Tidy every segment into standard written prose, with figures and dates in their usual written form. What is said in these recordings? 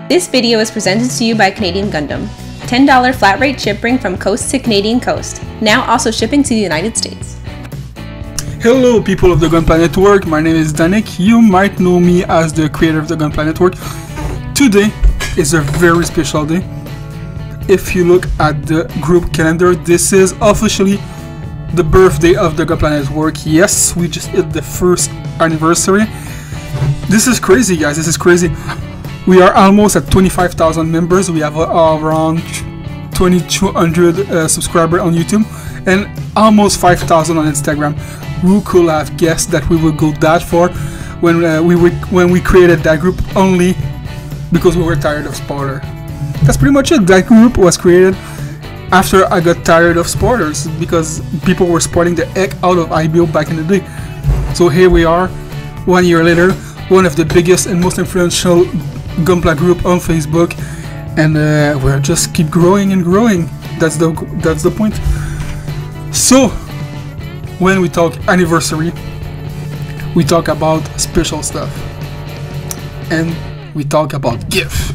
This video is presented to you by Canadian Gundam. $10 flat rate shipping from coast to Canadian coast, now also shipping to the United States. Hello people of the Gunpla Network, my name is Danik. You might know me as the creator of the Gunpla Network. Today is a very special day. If you look at the group calendar, this is officially the birthday of the Gunpla Network. Yes, we just hit the first anniversary. This is crazy, guys, this is crazy. We are almost at 25,000 members. We have around 2,200 subscribers on YouTube and almost 5,000 on Instagram. Who could have guessed that we would go that far when we created that group only because we were tired of spoiler. That's pretty much it. That group was created after I got tired of spoilers because people were spoiling the heck out of IBO back in the day. So here we are, 1 year later, one of the biggest and most influential Gunpla group on Facebook, and we're just keep growing and growing. That's the point. So when we talk anniversary, we talk about special stuff and we talk about gift.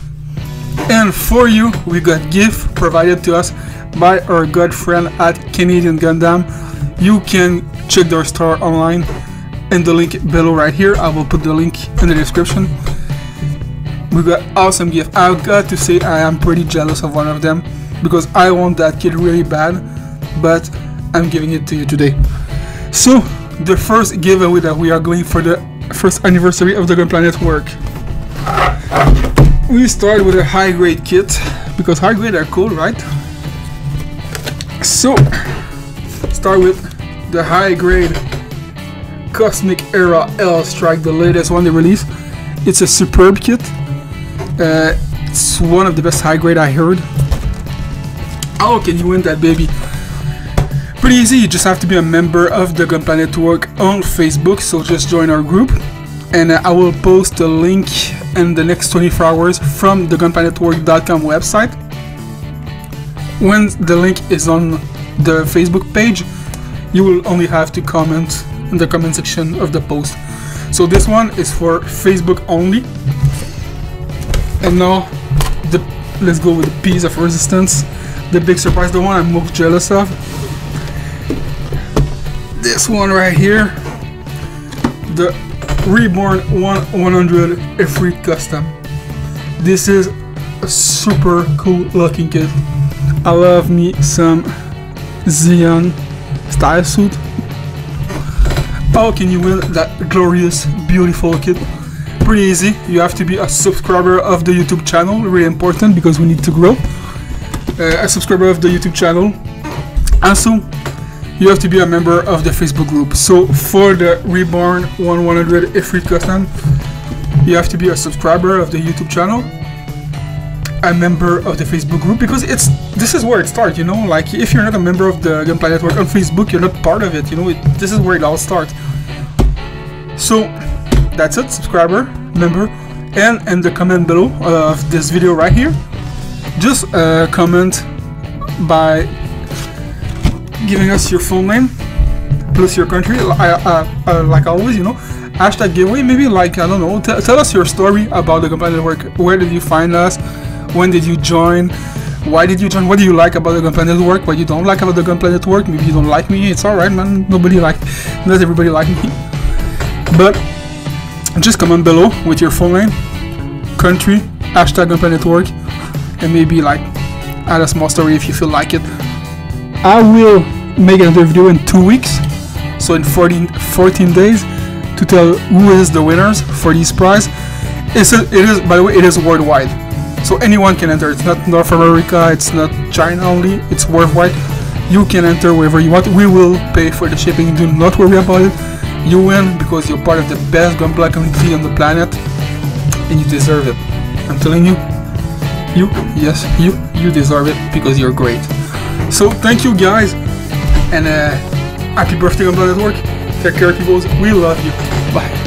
And for you, we got gift provided to us by our good friend at Canadian Gundam. You can check their store online in the link below right here. I will put the link in the description. We got awesome gift. I've got to say I am pretty jealous of one of them because I want that kit really bad, but I'm giving it to you today. So the first giveaway that we are going for the first anniversary of the Gunpla Network, we start with a high grade kit because high grade are cool, right? So start with the high grade Cosmic Era L Strike, the latest one they released. It's a superb kit. It's one of the best high grade I heard. How can you win that baby? Pretty easy, you just have to be a member of the Gunpla Network on Facebook, so just join our group. And I will post a link in the next 24 hours from the gunplanetwork.com website. When the link is on the Facebook page, you will only have to comment in the comment section of the post. So this one is for Facebook only. And now let's go with the piece of resistance, the big surprise, the one I'm most jealous of. This one right here, the Reborn 100 Ifrit Custom. This is a super cool looking kit. I love me some Xeon style suit. How can you win that glorious, beautiful kit? Pretty easy. You have to be a subscriber of the YouTube channel, really important because we need to grow. A subscriber of the YouTube channel. Also, you have to be a member of the Facebook group. So for the Reborn 100 Ifrit Custom, you have to be a subscriber of the YouTube channel, a member of the Facebook group, because this is where it starts, you know. Like if you're not a member of the Gunpla Network on Facebook, you're not part of it, you know. This is where it all starts. So that's it, subscriber, member, and in the comment below of this video right here, just comment by giving us your full name plus your country, like always, you know. Hashtag giveaway, maybe, like, I don't know, tell us your story about the Gunpla Network. Where did you find us? When did you join? Why did you join? What do you like about the Gunpla Network? What you don't like about the Gunpla Network? Maybe you don't like me. It's alright, man. Not everybody like me. But just comment below with your full name, country, hashtag Gunpla Network, and maybe like add a small story if you feel like it. I will make another video in 2 weeks, so in 14 days, to tell who is the winners for this prize. It is, by the way, it is worldwide, so anyone can enter. It's not North America, it's not China only, it's worldwide. You can enter wherever you want. We will pay for the shipping, do not worry about it. You win because you're part of the best Gunpla community on the planet, and you deserve it. I'm telling you, you deserve it because you're great. So thank you guys, and happy birthday Gunpla Network. Take care, people. We love you. Bye.